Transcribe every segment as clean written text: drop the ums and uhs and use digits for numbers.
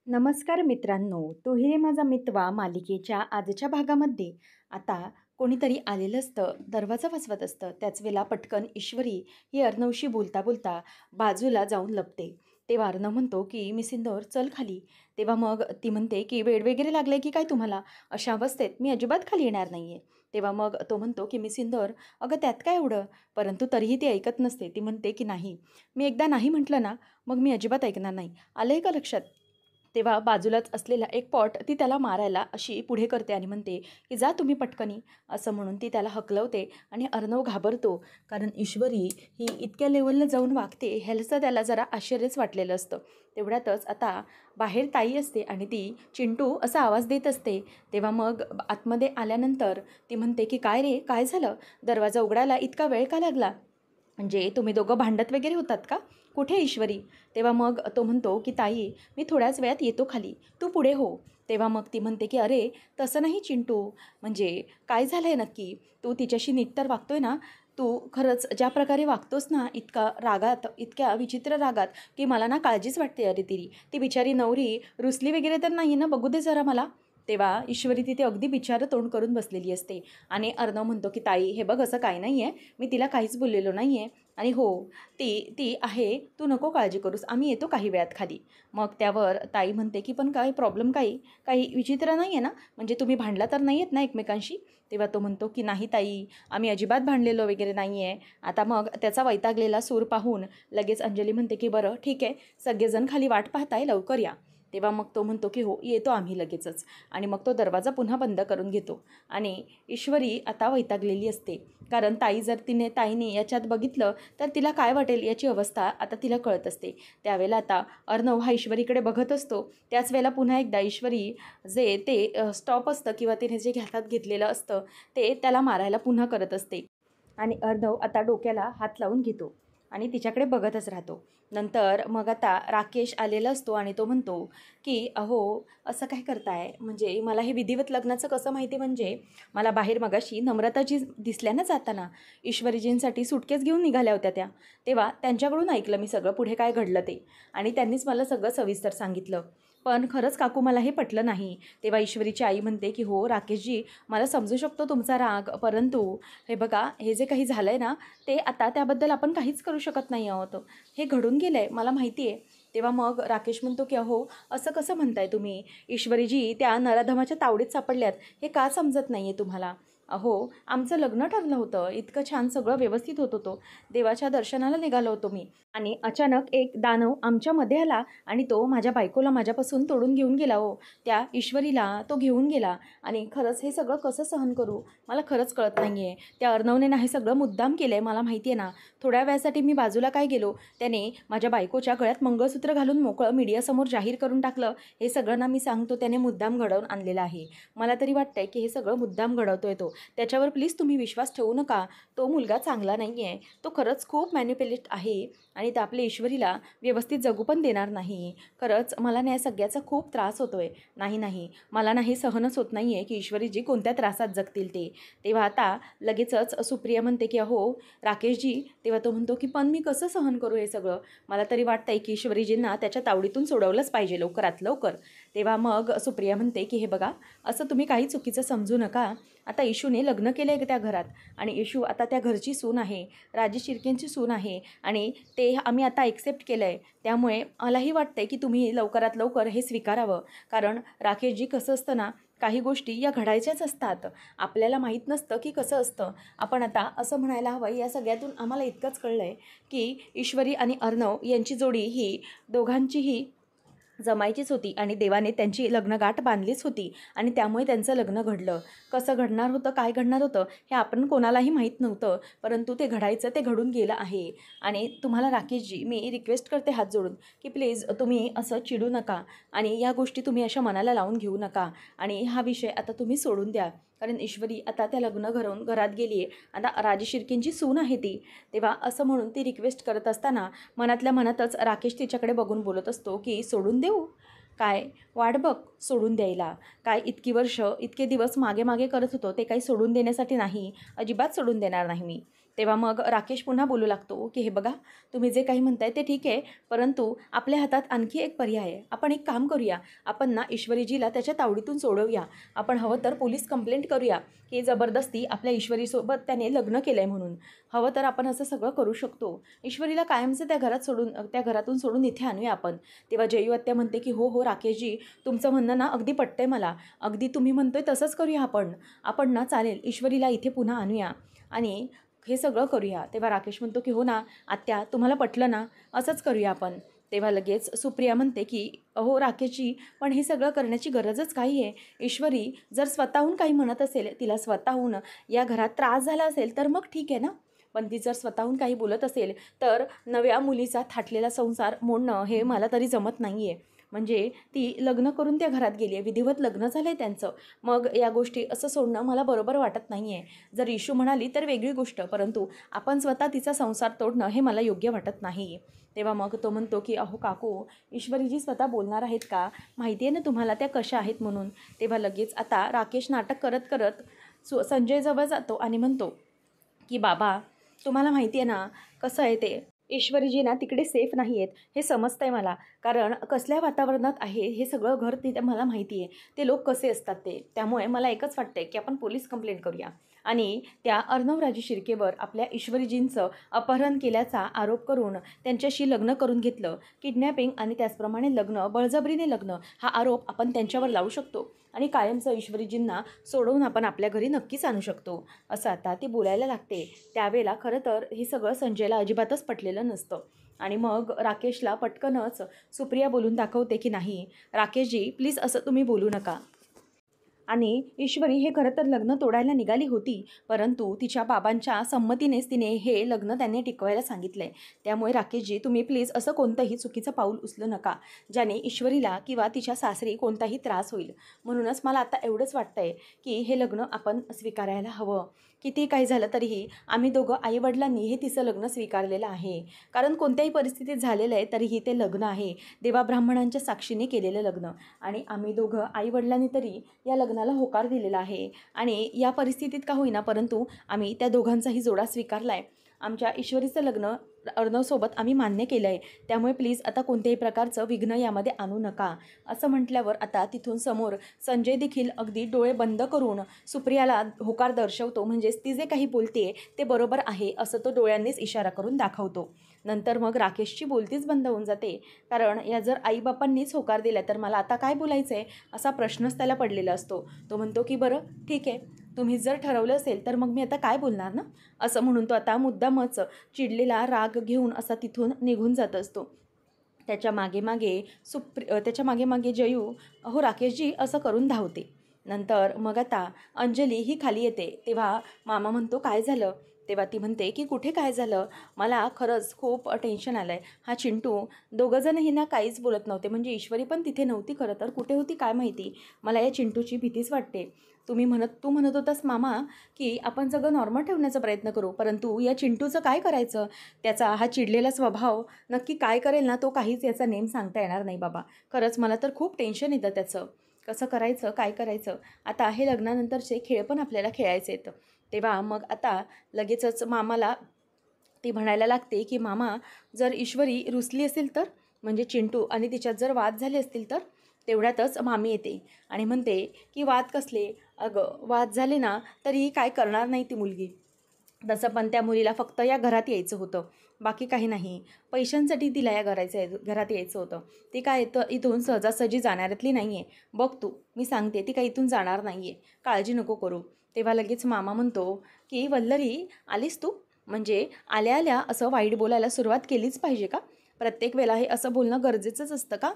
नमस्कार मित्रांनो, "तूही रे माझा मितवा" मालिकेच्या आजच्या भागामध्ये आता कोणीतरी आलेलं असतं, दरवाजा वाजवत असतं. त्याच वेळेला पटकन ईश्वरी ही अर्णवशी बोलता बोलता बाजूला जाऊन लपते. तेव्हा अर्णव म्हणतो की "मी सिंदूर चल खाली." तेव्हा मग ती म्हणते की "वेड वगैरे लागलाय की काय तुम्हाला? अशा अवस्थेत मी अजिबात खाली येणार नाहीये." तेव्हा मग तो म्हणतो की "मी सिंदूर अगं त्यात काय एवढं?" परंतु तरीही ती ऐकत नसते. ती म्हणते की "नाही, मी एकदा नाही म्हटलं ना, मग मी अजिबात ऐकणार नाही. आलंय का लक्षात?" तेव्हा बाजूलाच असलेला एक पॉट ती त्याला मारायला अशी पुढे करते आणि म्हणते की "जा तुम्ही पटकनी." असं म्हणून ती त्याला हकलवते आणि अर्णव घाबरतो. कारण ईश्वरी ही इतक्या लेवलला जाऊन वागते ह्याचं त्याला जरा आश्चर्यच वाटलेलं असतं. तेवढ्यातच आता बाहेर ताई असते आणि ती चिंटू असा आवाज देत असते. तेव्हा मग आतमध्ये आल्यानंतर ती म्हणते की "काय रे, काय झालं? दरवाजा उघडायला इतका वेळ का लागला? म्हणजे तुम्ही दोघं भांडत वगैरे होतात का? कुठे ईश्वरी?" तेव्हा मग तो म्हणतो की "ताई, मी थोड्याच वेळात येतो खाली, तू पुढे हो." तेव्हा मग ती म्हणते की "अरे तसं नाही चिंटू, म्हणजे काय झालं आहे नक्की? तू तिच्याशी नीट तर वागतोय ना? तू खरंच ज्या प्रकारे वागतोस ना, इतका रागात, इतक्या विचित्र रागात, की मला ना काळजीच वाटते अरे तिरी. ती बिचारी नवरी रुसली वगैरे तर नाही ना? बघू दे जरा मला." तेव्हा ईश्वरी तिथे अगदी बिचारं तोंड करून बसलेली असते आणि अर्णव म्हणतो की "ताई, हे बघ असं काही नाही आहे. मी तिला काहीच बोललेलो नाही आहे. आणि हो, ती ती आहे, तू नको काळजी करूस, आम्ही येतो काही वेळात खाली." मग त्यावर ताई म्हणते की "पण काय प्रॉब्लेम काही काही विचित्र नाही आहे ना? म्हणजे तुम्ही भांडला तर नाही आहेत ना एकमेकांशी?" तेव्हा तो म्हणतो की "नाही ताई, आम्ही अजिबात भांडलेलो वगैरे नाही आहे." आता मग त्याचा वैतागलेला सूर पाहून लगेच अंजली म्हणते की "बरं ठीक आहे, सगळेजण खाली वाट पाहताय, लवकर या." तेव्हा मग तो म्हणतो की "हो, येतो आम्ही लगेचच." आणि मग तो दरवाजा पुन्हा बंद करून घेतो आणि ईश्वरी आता वैतागलेली असते. कारण ताईने याच्यात बघितलं तर तिला काय वाटेल याची अवस्था आता तिला कळत असते. त्यावेळेला आता अर्णव हा ईश्वरीकडे बघत असतो. त्याच वेळेला पुन्हा एकदा ईश्वरी जे ते स्टॉप असतं किंवा तिने जे हातात घेतलेलं असतं ते त्याला मारायला पुन्हा करत असते. आणि अर्णव आता डोक्याला हात लावून घेतो आणि तिच्याकडे बघतच राहतो. नंतर मग आता राकेश आलेला असतो आणि तो म्हणतो की "अहो, असं काय करताय? म्हणजे मला हे विधिवत लग्नाचं कसं माहिती? म्हणजे मला बाहेर मगाशी नम्रताजी दिसल्या ना जाताना, ईश्वरीजींसाठी सुटकेस घेऊन निघाल्या होत्या त्या. तेव्हा त्यांच्याकडून ऐकलं मी सगळं पुढे काय घडलं ते आणि त्यांनीच मला सगळं सविस्तर सांगितलं. पण खरंच काकू मला हे पटलं नाही." तेव्हा ईश्वरीची आई म्हणते की "हो राकेशजी, मला समजू शकतो तुमचा राग, परंतु हे बघा, हे जे काही झालं आहे ना, ते आता त्याबद्दल आपण काहीच करू शकत नाही आहोत. हे घडून गेलं आहे, मला माहिती आहे." तेव्हा मग राकेश म्हणतो की "अहो, असं कसं म्हणताय तुम्ही? ईश्वरीजी त्या नराधमाच्या तावडीत सापडल्यात, हे का समजत नाही आहे तुम्हाला? अहो, आमचं लग्न ठरलं होतं, इतकं छान सगळं व्यवस्थित होत होतं. देवाच्या दर्शनाला निघालो होतो मी आणि अचानक एक दानव आमच्यामध्ये आला आणि तो माझ्या बायकोला माझ्यापासून तोडून घेऊन गेला हो. त्या ईश्वरीला तो घेऊन गेला आणि खरंच हे सगळं कसं सहन करू? मला खरंच कळत नाही आहे. त्या अर्णवने ना हे सगळं मुद्दाम केलं आहे, मला माहिती आहे ना. थोड्या वेळासाठी मी बाजूला काय गेलो, त्याने माझ्या बायकोच्या गळ्यात मंगळसूत्र घालून मोकळं मीडियासमोर जाहीर करून टाकलं. हे सगळं ना मी सांगतो त्याने मुद्दाम घडवून आणलेलं आहे. मला तरी वाटतंय की हे सगळं मुद्दाम घडवतोय तो. त्याच्यावर प्लीज तुम्ही विश्वास ठेवू नका. तो मुलगा चांगला नाही आहे. तो खरंच खूप मॅनिप्युलेट आहे आणि ते आपल्या ईश्वरीला व्यवस्थित जगू पण देणार नाही. खरंच मला ना या सगळ्याचा खूप त्रास होतोय. नाही, नाही, मला ना हे सहनच होत नाही आहे की ईश्वरीजी कोणत्या त्रासात जगतील ते." तेव्हा आता लगेचच सुप्रिया म्हणते की "अहो राकेशजी." तेव्हा तो म्हणतो की "पण मी कसं सहन करू हे सगळं? मला तरी वाटतंय की ईश्वरीजींना त्याच्या तावडीतून सोडवलंच पाहिजे लवकरात लवकर." तेव्हा मग सुप्रिया म्हणते की "हे बघा, असं तुम्ही काही चुकीचं समजू नका. आता इशूने लग्न केलं आहे त्या घरात आणि इशू आता त्या घरची सून आहे, राजेश शिर्केंची सून आहे आणि ते आम्ही आता ॲक्सेप्ट केलं आहे. त्यामुळे मलाही वाटतंय की तुम्ही लवकरात लवकर हे स्वीकारावं. कारण राकेशजी कसं असतं ना, काही गोष्टी या घडायच्याच असतात. आपल्याला माहीत नसतं की कसं असतं. आपण आता असं म्हणायला हवं, या सगळ्यातून आम्हाला इतकंच कळलं आहे की ईश्वरी आणि अर्णव यांची जोडी ही दोघांचीही जमायचीच होती आणि देवाने त्यांची लग्नगाठ बांधलीच होती आणि त्यामुळे त्यांचं लग्न घडलं. कसं घडणार होतं, काय घडणार होतं, हे आपण कोणालाही माहीत नव्हतं. परंतु ते घडायचं, ते घडून गेलं आहे. आणि तुम्हाला राकेशजी मी रिक्वेस्ट करते हात जोडून की प्लीज तुम्ही असं चिडू नका आणि या गोष्टी तुम्ही अशा मनाला लावून घेऊ नका आणि हा विषय आता तुम्ही सोडून द्या. कारण ईश्वरी आता त्या लग्न घरून घरात गेली आहे. आता राजेश शिर्केंची सून आहे ती. तेव्हा असं म्हणून ती रिक्वेस्ट करत असताना मनातल्या मनातच राकेश तिच्याकडे बघून बोलत असतो की "सोडून देऊ? काय वाट बघ सोडून द्यायला. काय इतकी वर्ष, इतके दिवस मागे मागे करत होतो ते काही सोडून देण्यासाठी नाही. अजिबात सोडून देणार नाही मी." तेव्हा मग राकेश पुन्हा बोलू लागतो की हे बघा, तुम्ही जे काही म्हणताय ते ठीक आहे, परंतु आपल्या हातात आणखी एक पर्याय आहे. आपण एक काम करूया, आपण ना ईश्वरीजीला त्याच्या तावडीतून सोडवूया. आपण हवं तर पोलीस कंप्लेंट करूया की जबरदस्ती आपल्या ईश्वरीसोबत त्याने लग्न केलं आहे म्हणून. हवं तर आपण असं सगळं करू शकतो. ईश्वरीला कायमचं त्या घरातून सोडून इथे आणूया आपण. तेव्हा जयू आत्या म्हणते की हो राकेशजी, तुमचं म्हणणं ना अगदी पटतंय मला. अगदी तुम्ही म्हणतोय तसंच करूया आपण. आपण ना चालेल, ईश्वरीला इथे पुन्हा आणूया आणि हे सगळं करूया. तेव्हा राकेश म्हणतो की हो ना आत्या, तुम्हाला पटलं ना, असंच करूया आपण. तेव्हा लगेच सुप्रिया म्हणते की अहो राकेशजी, पण हे सगळं करण्याची गरजच काही आहे. ईश्वरी जर स्वतःहून काही म्हणत असेल, तिला स्वतःहून या घरात त्रास झाला असेल तर मग ठीक आहे ना, पण ती जर स्वतःहून काही बोलत असेल तर नव्या मुलीचा थाटलेला संसार मोडणं हे मला तरी जमत नाही आहे. म्हणजे ती लग्न करून त्या घरात गेली आहे, विधिवत लग्न झालं आहे त्यांचं. मग या गोष्टी असं सोडणं मला बरोबर वाटत नाही आहे. जर इशू म्हणाली तर वेगळी गोष्ट, परंतु आपण स्वतः तिचा संसार तोडणं हे मला योग्य वाटत नाही. तेव्हा मग तो म्हणतो की अहो काकू, ईश्वरीजी स्वतः बोलणार आहेत का? माहिती आहे ना तुम्हाला त्या कशा आहेत म्हणून. तेव्हा लगेच आता राकेश नाटक करत करत संजयजवळ जातो आणि म्हणतो की बाबा, तुम्हाला माहिती आहे ना कसं आहे ते, ईश्वरीजी ना तिकडे सेफ नाही आहेत हे समजतं आहे मला. कारण कसल्या वातावरणात आहे हे सगळं घर तिथे मला माहिती आहे. ते लोक कसे असतात ते. त्यामुळे मला एकच वाटतं आहे की आपण पोलीस कंप्लेंट करूया आणि त्या अर्णवराजे शिर्केवर आपल्या ईश्वरीजींचं अपहरण केल्याचा आरोप करून त्यांच्याशी लग्न करून घेतलं. किडनॅपिंग आणि त्याचप्रमाणे लग्न, बळजबरीने लग्न, हा आरोप आपण त्यांच्यावर लावू शकतो आणि कायमचं ईश्वरीजींना सोडवून आपण आपल्या घरी नक्कीच आणू शकतो, असं आता ती बोलायला लागते. त्यावेळेला खरं तर हे सगळं संजयला अजिबातच पटलेलं नसतं आणि मग राकेशला पटकनच सुप्रिया बोलून दाखवते की नाही राकेशजी, प्लीज असं तुम्ही बोलू नका. आणि ईश्वरी हे खरं तर लग्न तोडायला निघाली होती, परंतु तिच्या बाबांच्या संमतीनेच तिने हे लग्न त्यांनी टिकवायला सांगितलं आहे. त्यामुळे राकेशजी, तुम्ही प्लीज असं कोणतंही चुकीचं पाऊल उचलू नका, ज्याने ईश्वरीला किंवा तिच्या सासरी कोणताही त्रास होईल. म्हणूनच मला आता एवढंच वाटतं आहे की हे लग्न आपण स्वीकारायला हवं. किती काही झालं तरीही आम्ही दोघं आईवडिलांनी हे तिचं लग्न स्वीकारलेलं आहे. कारण कोणत्याही परिस्थितीत झालेलं आहे तरीही ते लग्न आहे, देवाब्राह्मणांच्या साक्षीने केलेलं लग्न. आणि आम्ही दोघं आईवडिलांनी तरी या लग्नाला होकार दिलेला आहे आणि या परिस्थितीत का होईना, परंतु आम्ही त्या दोघांचाही जोडा स्वीकारला आहे. आमच्या ईश्वरीचं लग्न अर्णवसोबत आम्ही मान्य केलं आहे. त्यामुळे प्लीज आता कोणत्याही प्रकारचं विघ्न यामध्ये आणू नका, असं म्हटल्यावर आता तिथून समोर संजय देखील अगदी डोळे बंद करून सुप्रियाला होकार दर्शवतो. म्हणजेच ती जे काही बोलते ते बरोबर आहे असं तो डोळ्यांनीच इशारा करून दाखवतो. नंतर मग राकेशची बोलतीच बंद होऊन जाते. कारण या जर आईबापांनीच होकार दिला तर मला आता काय बोलायचं आहे असा प्रश्नच त्याला पडलेला असतो. तो म्हणतो की बरं ठीक आहे, तुम्ही जर ठरवलं असेल तर मग मी आता काय बोलणार ना, असं म्हणून तो आता मुद्दामच चिडलेला राग घेऊन असा तिथून निघून जात असतो. त्याच्या मागे मागे त्याच्या मागे मागे जयू अहो राकेशजी असं करून धावते. नंतर मग आता अंजली ही खाली येते. तेव्हा मामा म्हणतो काय झालं. तेव्हा ती म्हणते की कुठे काय झालं, मला खरंच खूप टेन्शन आलं आहे. हा चिंटू, दोघंजणही ना काहीच बोलत नव्हते. म्हणजे ईश्वरी पण तिथे नव्हती, खरं तर कुठे होती काय माहिती. मला या चिंटूची भीतीच वाटते. तू म्हणत होतास मामा की आपण सगळं नॉर्मल ठेवण्याचा प्रयत्न करू, परंतु या चिंटूचं काय करायचं. त्याचा हा चिडलेला स्वभाव नक्की काय करेल ना, तो काहीच याचा नेम सांगता येणार नाही बाबा. खरंच मला तर खूप टेन्शन येतं त्याचं. कसं करायचं, काय करायचं. आता हे लग्नानंतरचे खेळ पण आपल्याला खेळायचे आहेत. तेव्हा मग आता लगेचच मामाला ती म्हणायला लागते की मामा, जर ईश्वरी रुसली असेल तर, म्हणजे चिंटू आणि तिच्यात जर वाद झाले असतील तर. तेवढ्यातच मामी येते आणि म्हणते की वाद कसले, अगं वाद झाले ना तरी काय करणार नाही ती मुलगी. तसं पण त्या मुलीला फक्त या घरात यायचं होतं, बाकी काही नाही. पैशांसाठी तिला या घरात यायचं होतं. ती काय इथून सहजासहजी जाणाऱ्यातली नाही आहे. बघ तू, मी सांगते ती काही इथून जाणार नाही आहे, काळजी नको करू. तेव्हा लगेच मामा म्हणतो की वल्लरी, आलीस तू, म्हणजे आल्या आल्या असं वाईट बोलायला सुरुवात केलीच पाहिजे का? प्रत्येक वेळेला हे असं बोलणं गरजेचंच असतं का?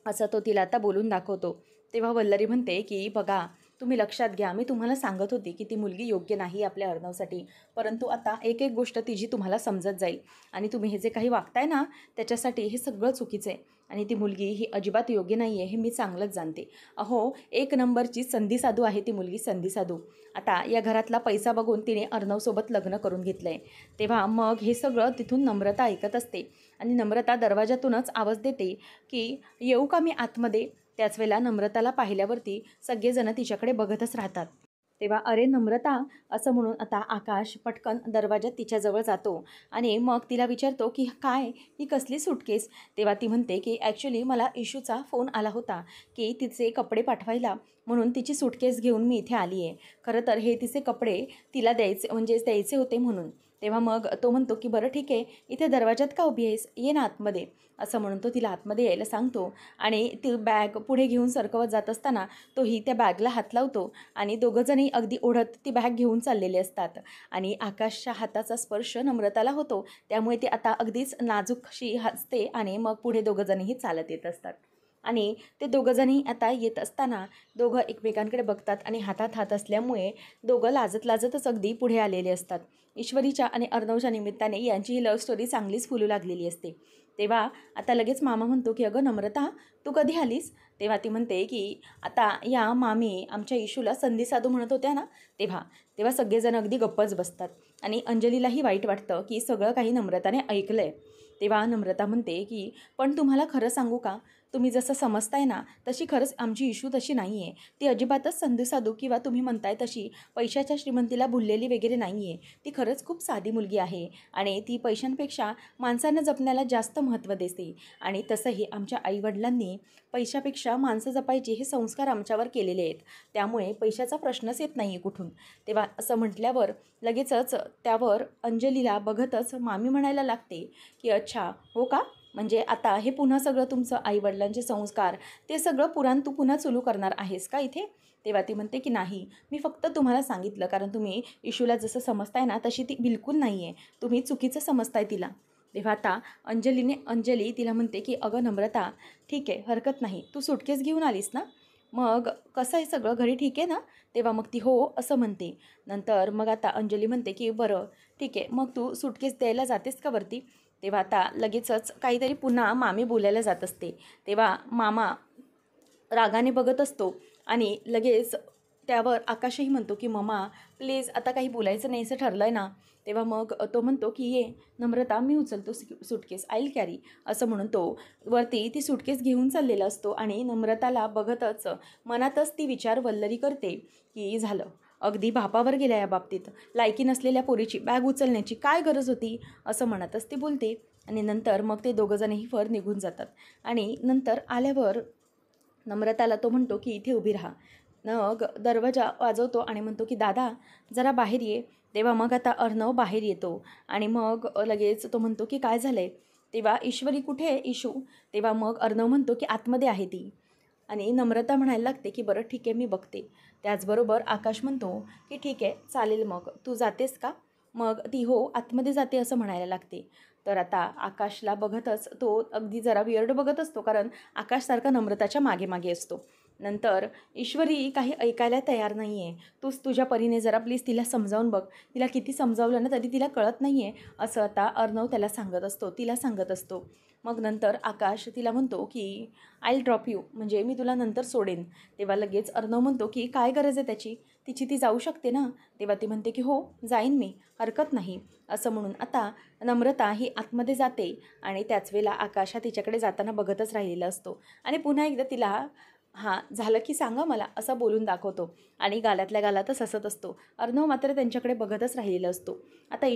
असं तो तिला आता बोलून दाखवतो. तेव्हा वल्लरी म्हणते की बघा, तुम्ही लक्षात घ्या, मी तुम्हाला सांगत होते की ती मुलगी योग्य नाही आपल्या अर्णवसाठी, परंतु आता एक एक गोष्ट तिची तुम्हाला समजत जाईल आणि तुम्ही हे जे काही वागताय ना त्याच्यासाठी हे सगळं चुकीचं आहे आणि ती मुलगी ही अजिबात योग्य नाही आहे हे मी चांगलंच जाणते. अहो, एक नंबरची संधी साधू आहे ती मुलगी, संधी साधू. आता या घरातला पैसा बघून तिने अर्णवसोबत लग्न करून घेतलं आहे. तेव्हा मग हे सगळं तिथून नम्रता ऐकत असते आणि नम्रता दरवाजातूनच आवाज देते की येऊ का मी आतमध्ये. त्याच वेळेला नम्रताला पाहिल्यावरती सगळेजण तिच्याकडे बघतच राहतात. तेव्हा अरे नम्रता असं म्हणून आता आकाश पटकन दरवाजात तिच्याजवळ जातो आणि मग तिला विचारतो की काय ही कसली सुटकेस. तेव्हा ती म्हणते की ॲक्च्युली मला इशूचा फोन आला होता की तिचे कपडे पाठवायला, म्हणून तिची सुटकेस घेऊन मी इथे आली आहे. खरं तर हे तिचे कपडे तिला द्यायचे होते म्हणून. तेव्हा मग तो म्हणतो की बरं ठीक आहे, इथे दरवाजात का उभी आहेस, ये ना आतमध्ये. असं म्हणून तो तिला आतमध्ये यायला सांगतो आणि ती बॅग पुढे घेऊन सरकवत जात असताना तोही त्या बॅगला हात लावतो आणि दोघंजणही अगदी ओढत ती बॅग घेऊन चाललेले असतात. आणि आकाशच्या हाताचा स्पर्श नम्रताला होतो, त्यामुळे ती आता अगदीच नाजूकशी हसते आणि मग पुढे दोघंजणही चालत येत असतात. आणि ते दोघंजणही आता येत असताना दोघं एकमेकांकडे बघतात आणि हातात हात असल्यामुळे दोघं लाजत लाजतच अगदी पुढे आलेले असतात. ईश्वरीच्या आणि अर्णवच्या निमित्ताने यांची ही लव्ह स्टोरी चांगलीच फुलू लागलेली असते. तेव्हा आता लगेच मामा म्हणतो की अगं नम्रता, तू कधी आलीस. तेव्हा ती म्हणते की आता या मामी आमच्या इशूला संधी साधू म्हणत होत्या ना, तेव्हा तेव्हा सगळेजण अगदी गप्पच बसतात आणि अंजलीलाही वाईट वाटतं की सगळं काही नम्रताने ऐकलं आहे. तेव्हा नम्रता म्हणते की पण तुम्हाला खरं सांगू का, तुम्ही जसं समजताय ना तशी खरंच आमची इशू तशी नाही आहे. ती अजिबातच संधी साधू किंवा तुम्ही म्हणताय तशी पैशाच्या श्रीमंतीला भुललेली वगैरे नाही आहे. ती खरंच खूप साधी मुलगी आहे आणि ती पैशांपेक्षा माणसांना जपण्याला जास्त महत्त्व देते. आणि तसंही आमच्या आईवडिलांनी पैशापेक्षा माणसं जपायचे हे संस्कार आमच्यावर केलेले आहेत, त्यामुळे पैशाचा प्रश्नच येत नाही आहे कुठून. तेव्हा असं म्हटल्यावर लगेचच त्यावर अंजलीला बघतच मामी म्हणायला लागते की अच्छा हो का, म्हणजे आता हे पुन्हा सगळं तुमचं आईवडिलांचे संस्कार ते सगळं पुराण तू पुन्हा सुरू करणार आहेस का इथे. तेव्हा ती म्हणते की नाही, मी फक्त तुम्हाला सांगितलं कारण तुम्ही इशूला जसं समजताय ना तशी ती बिलकुल नाही आहे, तुम्ही चुकीचं समजताय तिला. तेव्हा आता अंजली तिला म्हणते की अगं नम्रता, ठीक आहे हरकत नाही, तू सुटकेस घेऊन आलीस ना, मग कसं आहे सगळं घरी ठीक आहे ना. तेव्हा मग ती हो असं म्हणते. नंतर मग आता अंजली म्हणते की बरं ठीक आहे, मग तू सुटकेस द्यायला जातेस का वरती. तेव्हा आता लगेचच काहीतरी पुन्हा मामी बोलायला जात असते. तेव्हा मामा रागाने बघत असतो आणि लगेच त्यावर आकाशही म्हणतो की मम्मा प्लीज आता काही बोलायचं नाही असं ठरलं आहे ना. तेव्हा मग तो म्हणतो की ये नम्रता, मी उचलतो सुटकेस, आय विल कॅरी. असं म्हणून तो वरती ती सुटकेस घेऊन चाललेला असतो आणि नम्रताला बघतच मनातच ती विचार वल्लरी करते की झालं, अगदी बापावर गेल्या या बाबतीत. लायकी नसलेल्या पोरीची बॅग उचलण्याची काय गरज होती, असं म्हणतच ती बोलते. आणि नंतर मग ते दोघंजणही वर निघून जातात. आणि नंतर आल्यावर नम्रताला तो म्हणतो की इथे उभी राहा. मग दरवाजा वाजवतो आणि म्हणतो की दादा जरा बाहेर ये. तेव्हा मग आता अर्णव बाहेर येतो आणि मग लगेच तो म्हणतो की काय झालं आहे. तेव्हा ईश्वरी कुठे आहे इशू. तेव्हा मग अर्णव म्हणतो की आतमध्ये आहे ती. आणि नम्रता म्हणायला लागते की बरं ठीक आहे मी बघते. त्याचबरोबर आकाश म्हणतो की ठीक आहे चालेल, मग तू जातेस का. मग ती हो आतमध्ये जाते असं म्हणायला लागते. तर आता आकाशला बघतच तो अगदी जरा वियर्ड बघत असतो, कारण आकाशसारखा नम्रताच्या मागे मागे असतो. नंतर ईश्वरी काही ऐकायला तयार नाही आहे. तूच तुझ्या परीने जरा प्लीज तिला समजावून बघ, तिला किती समजावलं ना तरी तिला कळत नाही आहे, असं आता अर्णव तिला सांगत असतो. मग नंतर आकाश तिला म्हणतो की आय विल ड्रॉप यू, म्हणजे मी तुला नंतर सोडेन. तेव्हा लगेच अर्णव म्हणतो की काय गरज आहे त्याची, तिची ती जाऊ शकते ना. तेव्हा ती म्हणते की हो जाईन मी, हरकत नाही. असं म्हणून आता नम्रता ही आतमध्ये जाते आणि त्याच वेळेला आकाश हा तिच्याकडे जाताना बघतच राहिलेला असतो आणि पुन्हा एकदा तिला हां झालं की सांगा मला असं बोलून दाखवतो आणि गालातल्या गालातच हसत असतो. अर्णव मात्र त्यांच्याकडे बघतच राहिलेला असतो. आता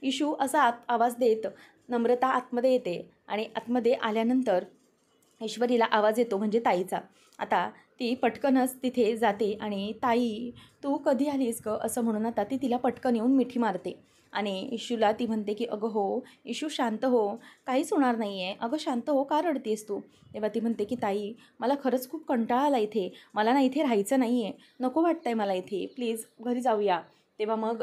इशू असा आवाज देत नम्रता आतमध्ये येते आणि आतमध्ये आल्यानंतर ईश्वरीला आवाज येतो म्हणजे ताईचा. आता ती पटकनच तिथे जाते आणि ताई तू कधी आलीस गं असं म्हणून आता ती तिला पटकन येऊन मिठी मारते. आणि इशूला ती म्हणते की अगं हो इशू शांत हो, काहीच होणार नाही आहे, अगं शांत हो, का रडतेस तू. तेव्हा ती म्हणते की ताई मला खरंच खूप कंटाळा आला इथे, मला ना इथे राहायचं नाही आहे, नको वाटतं आहे मला इथे, प्लीज घरी जाऊया. तेव्हा मग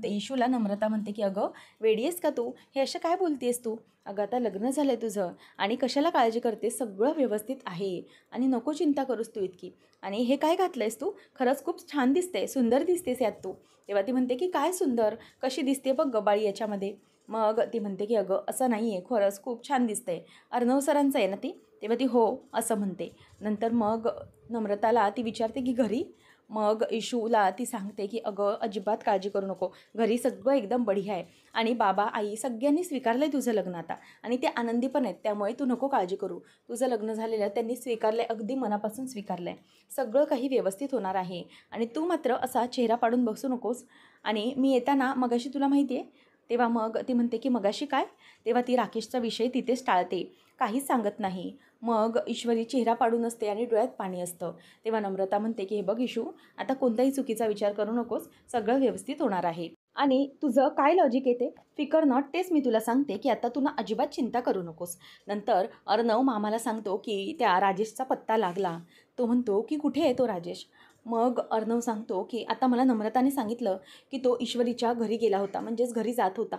इशूला नम्रता म्हणते की अगं वेडी आहेस का तू, हे असं काय बोलतेस तू. अगं आता लग्न झालं आहे तुझं आणि कशाला काळजी करतेस, सगळं व्यवस्थित आहे आणि नको चिंता करूस तू इतकी. आणि हे काय घातलं आहेस तू, खरंच खूप छान दिसते, सुंदर दिसतेस यात तू. तेव्हा ती म्हणते की काय सुंदर, कशी दिसते बघ गबाळी याच्यामध्ये. मग ती म्हणते की अगं असं नाही आहे, खरंच खूप छान दिसतंय, अर्णव सरांचं आहे ना ती. तेव्हा ती हो असं म्हणते. नंतर मग नम्रताला ती विचारते की घरी, मग इशूला ती सांगते की अगं अजिबात काळजी करू नको, घरी सगळं एकदम बढिया आहे आणि बाबा आई सगळ्यांनी स्वीकारलं आहे तुझं लग्न आता आणि ते आनंदी पण आहेत, त्यामुळे तू नको काळजी करू. तुझं लग्न झालेलं त्यांनी स्वीकारलं आहे, अगदी मनापासून स्वीकारलं आहे. सगळं काही व्यवस्थित होणार आहे आणि तू मात्र असा चेहरा पाडून बसू नकोस. आणि मी येताना मगाशी तुला माहिती आहे, तेव्हा मग ती म्हणते की मगाशी काय? तेव्हा ती राकेशचा विषय तिथेच टाळते, काहीच सांगत नाही. मग ईश्वरी चेहरा पाडून असते आणि डोळ्यात पाणी असतं. तेव्हा नम्रता म्हणते की हे बघ इशू, आता कोणताही चुकीचा विचार करू नकोस, सगळं व्यवस्थित होणार आहे. आणि तुझं काय लॉजिक येते फिकर नॉट, तेच मी तुला सांगते की आता तुला अजिबात चिंता करू नकोस. नंतर अर्णव मामाला सांगतो की त्या राजेशचा पत्ता लागला. तो म्हणतो की कुठे आहे तो राजेश? मग अर्णव सांगतो की आता मला नम्रताने सांगितलं की तो ईश्वरीच्या घरी गेला होता, म्हणजेच घरी जात होता.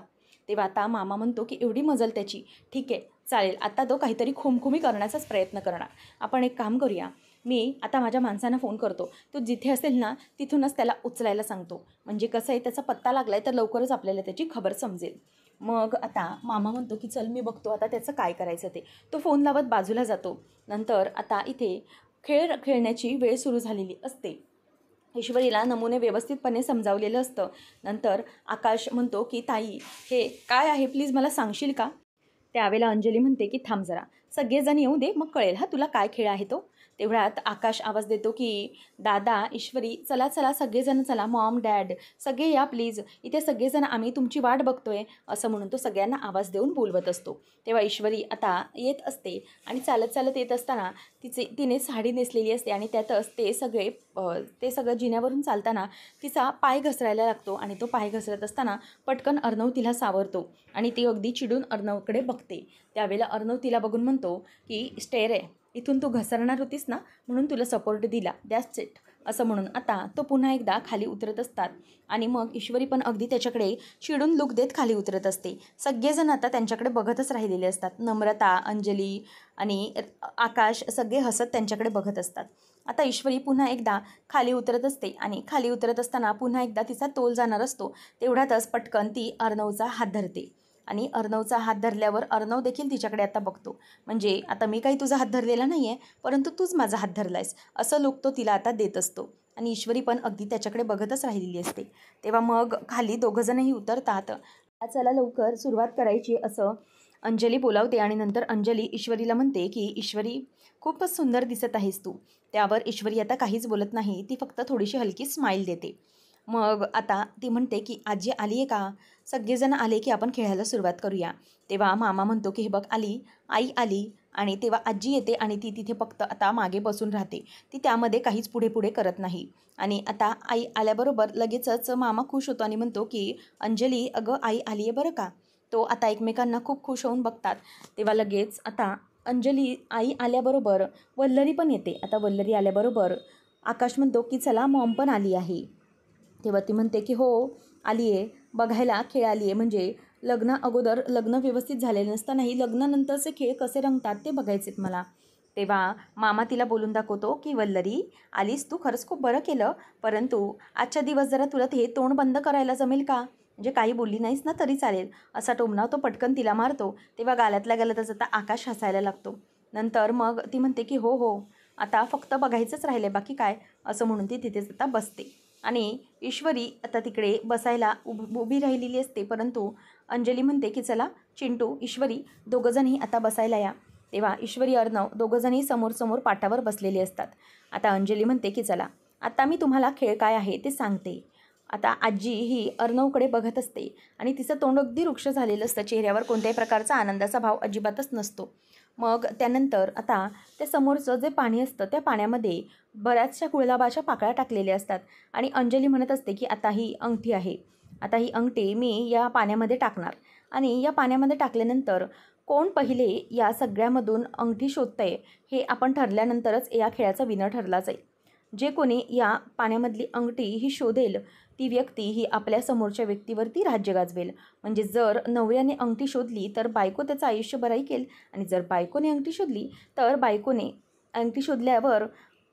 तेव्हा आता मामा म्हणतो की एवढी मजल त्याची, ठीक आहे चालेल, आता तो काहीतरी खोमखुमी करण्याचाच प्रयत्न करणार. आपण एक काम करूया, मी आता माझ्या माणसांना फोन करतो, तो जिथे असेल ना तिथूनच त्याला उचलायला सांगतो. म्हणजे कसं आहे, त्याचा पत्ता लागला आहे तर लवकरच आपल्याला त्याची खबर समजेल. मग आता मामा म्हणतो की चल मी बघतो आता त्याचं काय करायचं ते. तो फोन लावत बाजूला जातो. नंतर आता इथे खेळण्याची वेळ सुरू झालेली असते. ईश्वरीला नमुने व्यवस्थितपणे समजावलेलं असतं. नंतर आकाश म्हणतो की ताई हे काय आहे प्लीज मला सांगशील का? त्यावेळेला अंजली म्हणते की थांब जरा, सगळेजण येऊ दे मग कळेल हा तुला काय खेळ आहे तो. तेवढ्यात आकाश आवाज देतो की दादा ईश्वरी चला चला सगळेजण चला, मॉम डॅड सगळे या प्लीज, इथे सगळेजण आम्ही तुमची वाट बघतोय, असं म्हणून तो सगळ्यांना आवाज देऊन बोलवत असतो. तेव्हा ईश्वरी आता येत असते आणि चालत चालत येत असताना तिने साडी नेसलेली असते आणि त्यातच ते सगळं जिन्यावरून चालताना तिचा पाय घसरायला लागतो आणि तो पाय घसरत असताना पटकन अर्णव तिला सावरतो आणि ती अगदी चिडून अर्णवकडे बघते. त्यावेळेला अर्णव तिला बघून म्हणतो की स्टेअर आहे, इथून तू घसरणार होतीस ना म्हणून तुला सपोर्ट दिला, दॅट्स इट, असं म्हणून आता तो पुन्हा एकदा खाली उतरत असतात. आणि मग ईश्वरी पण अगदी त्याच्याकडे चिडून लुक देत खाली उतरत असते. सगळेजण आता त्यांच्याकडे बघतच राहिलेले असतात. नम्रता, अंजली आणि आकाश सगळे हसत त्यांच्याकडे बघत असतात. आता ईश्वरी पुन्हा एकदा खाली उतरत असते आणि खाली उतरत असताना पुन्हा एकदा तिचा तोल जाणार असतो. तेवढ्यातच पटकन ती अर्णवचा हात धरते आणि अर्णवचा हात धरल्यावर अर्णव देखील तिच्याकडे आता बघतो. म्हणजे आता मी काही तुझा हात धरलेला नाही आहे, परंतु तूच माझा हात धरलायस, असं लुक तो तिला आता देत असतो. आणि ईश्वरी पण अगदी त्याच्याकडे बघतच राहिलेली असते. तेव्हा मग खाली दोघंजणही उतरतात. चला लवकर सुरुवात करायची असं अंजली बोलावते आणि नंतर अंजली ईश्वरीला म्हणते की ईश्वरी खूपच सुंदर दिसत आहेस तू. त्यावर ईश्वरी आता काहीच बोलत नाही, ती फक्त थोडीशी हलकी स्माईल देते. मग आता ती म्हणते की आजी आली आहे का? सगळेजण आले की आपण खेळायला सुरुवात करूया. तेव्हा मामा म्हणतो की हे बघ आली, आई आली. आणि तेव्हा आजी येते आणि ती तिथे फक्त आता मागे बसून राहते. ती त्यामध्ये काहीच पुढे पुढे करत नाही. आणि आता आई आल्याबरोबर लगेचच मामा खुश होतो आणि म्हणतो की अंजली अगं आई आली आहे बरं का. तो आता एकमेकांना खूप खुश होऊन बघतात. तेव्हा लगेच आता अंजली आई आल्याबरोबर वल्लरी पण येते. आता वल्लरी आल्याबरोबर आकाश म्हणतो की चला मॉम पण आली आहे. तेव्हा ती म्हणते की हो आली आहे, बघायला खेळ आली आहे, म्हणजे लग्न अगोदर लग्न व्यवस्थित झालेलं नसतानाही लग्नानंतरचे खेळ कसे रंगतात ते बघायचेत मला. तेव्हा मामा तिला बोलून दाखवतो की वल्लरी आलीस तू, खरंच खूप बरं केलं, परंतु आजच्या दिवस जरा तुला ते तोंड बंद करायला जमेल का? म्हणजे काही बोलली नाहीस ना तरी चालेल, असा टोमणा तो पटकन तिला मारतो. तेव्हा गालातल्या गालातच आता आकाश हसायला लागतो. नंतर मग ती म्हणते की हो हो आता फक्त बघायचंच राहिलं आहे, बाकी काय, असं म्हणून ती तिथेच आता बसते. आणि ईश्वरी आता तिकडे बसायला उभी राहिलेली असते. परंतु अंजली म्हणते की चला चिंटू ईश्वरी दोघंजणही आता बसायला या. तेव्हा ईश्वरी अर्णव दोघंजणही समोर समोर पाटावर बसलेले असतात. आता अंजली म्हणते की चला आता मी तुम्हाला खेळ काय आहे ते सांगते. आता आजी ही अर्णवकडे बघत असते आणि तिचं तोंड अगदी रुक्ष झालेलं असतं, चेहऱ्यावर कोणत्याही प्रकारचा आनंदाचा भाव अजिबातच नसतो. मग त्यानंतर आता त्या समोरचं जे पाणी असतं त्या पाण्यामध्ये बऱ्याचशा गुलाबाच्या पाकळ्या टाकलेल्या असतात आणि अंजली म्हणत असते की आता ही अंगठी आहे, आता ही अंगठी मी या पाण्यामध्ये टाकणार आणि या पाण्यामध्ये टाकल्यानंतर कोण पहिले या सगळ्यामधून अंगठी शोधतंय हे आपण ठरल्यानंतरच या खेळाचा विनर ठरला जाईल. जे कोणी या पाण्यामधली अंगठी ही शोधेल ती व्यक्ती ही आपल्या समोरच्या व्यक्तीवरती राज्य गाजवेल. म्हणजे जर नवऱ्याने अंगठी शोधली तर बायको त्याचं आयुष्यभर ऐकेल आणि जर बायकोने अंगठी शोधली तर बायकोने अंगठी शोधल्यावर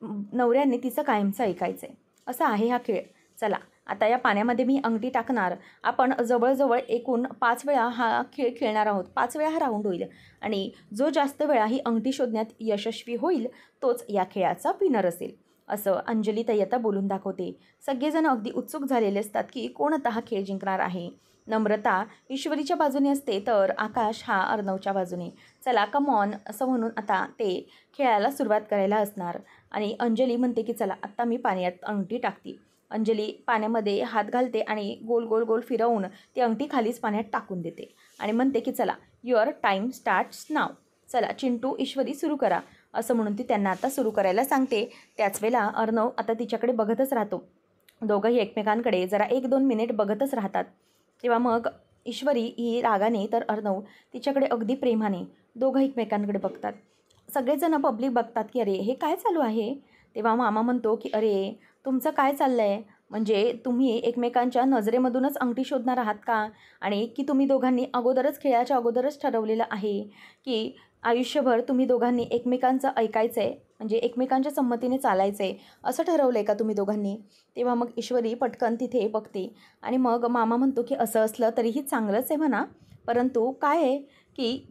नवऱ्याने तिचं कायमचं ऐकायचं आहे. असा आहे हा खेळ. चला आता या पाण्यामध्ये मी अंगठी टाकणार. आपण जवळजवळ एकूण 5 वेळा हा खेळ खेळणार आहोत. 5 वेळा हा राऊंड होईल आणि जो जास्त वेळा ही अंगठी शोधण्यात यशस्वी होईल तोच या खेळाचा विनर असेल. असं अंजली ताई आता बोलून दाखवते. सगळेजण अगदी उत्सुक झालेले असतात की कोण आता हा खेळ जिंकणार आहे. नम्रता ईश्वरीच्या बाजूने असते तर आकाश हा अर्णवच्या बाजूने. चला कम ऑन असं म्हणून आता ते खेळायला सुरुवात करायला असणार आणि अंजली म्हणते की चला आत्ता मी पाण्यात अंगठी टाकते. अंजली पाण्यामध्ये हात घालते आणि गोल गोल गोल फिरवून ती अंगठी खालीच पाण्यात टाकून देते आणि म्हणते की चला युअर टाईम स्टार्ट्स नाव. चला चिंटू ईश्वरी सुरू करा असं म्हणून ती त्यांना आता सुरू करायला सांगते. त्याच वेळेला अर्णव आता तिच्याकडे बघतच राहतो. दोघंही एकमेकांकडे जरा 1-2 मिनिट बघतच राहतात. तेव्हा मग ईश्वरी ही रागाने तर अर्णव तिच्याकडे अगदी प्रेमाने दोघं एकमेकांकडे बघतात. सगळेजण पब्लिक बघतात की अरे हे काय चालू आहे. तेव्हा मामा म्हणतो की अरे तुमचं काय चाललं आहे, म्हणजे तुम्ही एकमेकांच्या नजरेमधूनच अंगठी शोधणार आहात का, आणि की तुम्ही दोघांनी अगोदरच खेळाच्या अगोदरच ठरवलेलं आहे की आयुष्यभर तुम्ही दोघांनी एकमेकांचं ऐकायचं आहे, म्हणजे एकमेकांच्या संमतीने चालायचं आहे असं ठरवलं आहे का तुम्ही दोघांनी. तेव्हा मग ईश्वरी पटकन तिथे बघते आणि मग मामा म्हणतो की असं असलं तरीही चांगलंच आहे म्हणा, परंतु काय आहे की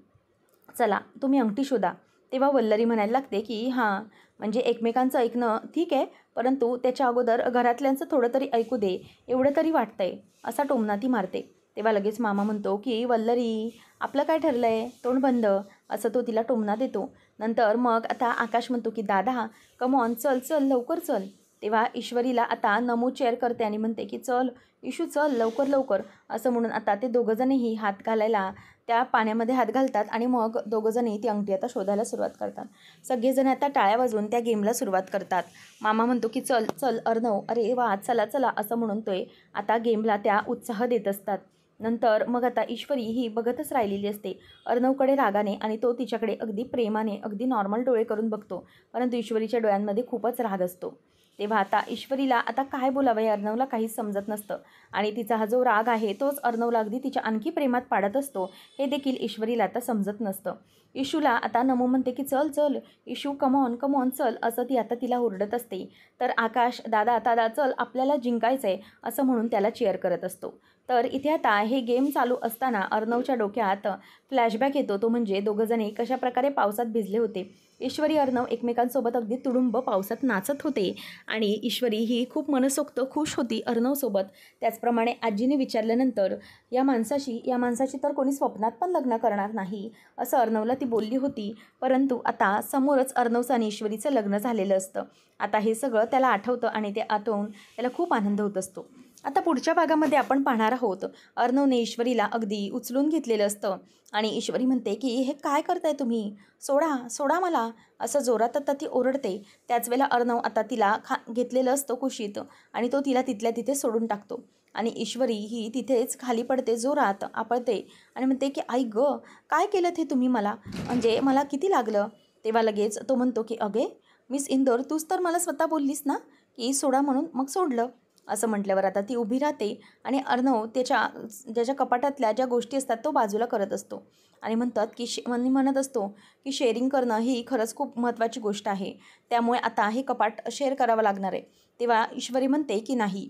चला तुम्ही अंगठी शोधा. तेव्हा वल्लरी म्हणायला लागते की हां म्हणजे एकमेकांचं ऐकणं ठीक आहे, परंतु त्याच्या अगोदर घरातल्यांचं थोडं तरी ऐकू दे एवढं तरी वाटतंय, असा टोमणा ती मारते. तेव्हा लगेच मामा म्हणतो की वल्लरी आपलं काय ठरलं आहे, तोंड बंद, असं तो तिला टोमणा देतो. नंतर मग आता आकाश म्हणतो की दादा कम ऑन चल चल लवकर चल. तेव्हा ईश्वरीला आता नमो चेअर करते आणि म्हणते की चल इशू चल लवकर लवकर, असं म्हणून आता ते दोघंजणही हात घालायला त्या पाण्यामध्ये हात घालतात आणि मग दोघंजणही ती अंगठी आता शोधायला सुरुवात करतात. सगळेजण आता टाळ्या वाजवून त्या गेमला सुरुवात करतात. मामा म्हणतो की चल चल अर्णव अरे वा चला चला असं म्हणून ते आता गेमला त्या उत्साह देत असतात. नंतर मग आता ईश्वरी ही बघतच राहिलेली असते अर्णवकडे रागाने आणि तो तिच्याकडे अगदी प्रेमाने अगदी नॉर्मल डोळे करून बघतो, परंतु ईश्वरीच्या डोळ्यांमध्ये खूपच राग असतो. तेव्हा आता ईश्वरीला आता काय बोलावं हे अर्णवला काहीच समजत नसतं आणि तिचा हा जो राग आहे तोच अर्णवला अगदी तिच्या आणखी प्रेमात पाडत असतो हे देखील ईश्वरीला आता समजत नसतं. इशूला आता नमो म्हणते की चल चल इशू कम ऑन चल, असं ती आता तिला ओरडत असते. तर आकाश दादा दादा चल आपल्याला जिंकायचं आहे असं म्हणून त्याला चीअर करत असतो. तर इथे आता हे गेम चालू असताना अर्णवच्या डोक्यात फ्लॅशबॅक येतो, तो म्हणजे दोघंजणे कशाप्रकारे पावसात भिजले होते. ईश्वरी अर्णव एकमेकांसोबत अगदी तुडुंब पावसात नाचत होते आणि ईश्वरी ही खूप मनसोक्त खुश होती अर्णवसोबत. त्याचप्रमाणे आजीने विचारल्यानंतर या माणसाची तर कोणी स्वप्नात पण लग्न करणार नाही असं अर्णवला ती बोलली होती, परंतु आता समोरच अर्णवचं आणि ईश्वरीचं लग्न झालेलं असतं. आता हे सगळं त्याला आठवतं आणि ते आठवून त्याला खूप आनंद होत असतो. आता पुढच्या भागामध्ये आपण पाहणार आहोत अर्णवने ईश्वरीला अगदी उचलून घेतलेलं असतं आणि ईश्वरी म्हणते की हे काय करताय तुम्ही, सोडा सोडा मला, असं जोरात आता ती ओरडते. त्याच वेळेला अर्णव आता तिला घेतलेलं असतं कुशीत आणि तो तिला तिथल्या तिथे सोडून टाकतो आणि ईश्वरी ही तिथेच खाली पडते, जोरात आपळते आणि म्हणते की आई गं काय केलं ते तुम्ही मला, म्हणजे मला किती लागलं. तेव्हा लगेच तो म्हणतो की अगे मिस इंदोर तूच तर मला स्वतः बोललीस ना की सोडा म्हणून, मग सोडलं. असं म्हटल्यावर आता ती उभी राहते आणि अर्णव ज्याच्या कपाटातल्या ज्या गोष्टी असतात तो बाजूला करत असतो आणि म्हणतात की म्हणत असतो की शेअरिंग करणं ही खरंच खूप महत्त्वाची गोष्ट आहे, त्यामुळे आता हे कपाट शेअर करावं लागणार आहे. तेव्हा ईश्वरी म्हणते की नाही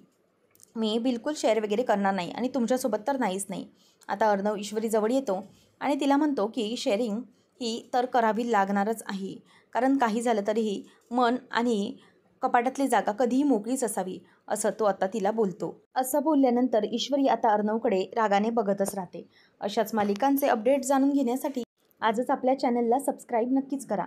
मी बिलकुल शेअर वगैरे करणार नाही आणि तुमच्यासोबत तर नाहीच नाही. आता अर्णव ईश्वरीजवळ येतो आणि तिला म्हणतो की शेअरिंग ही तर करावी लागणारच आहे, कारण काही झालं तरीही मन आणि कपाटातली जागा कधीही मोकळीच असावी, असं तो आता तिला बोलतो. असं बोलल्यानंतर ईश्वरी आता अर्णवकडे रागाने बघतच राहते. अशाच मालिकांचे अपडेट जाणून घेण्यासाठी आजच आपल्या चॅनलला सबस्क्राईब नक्कीच करा.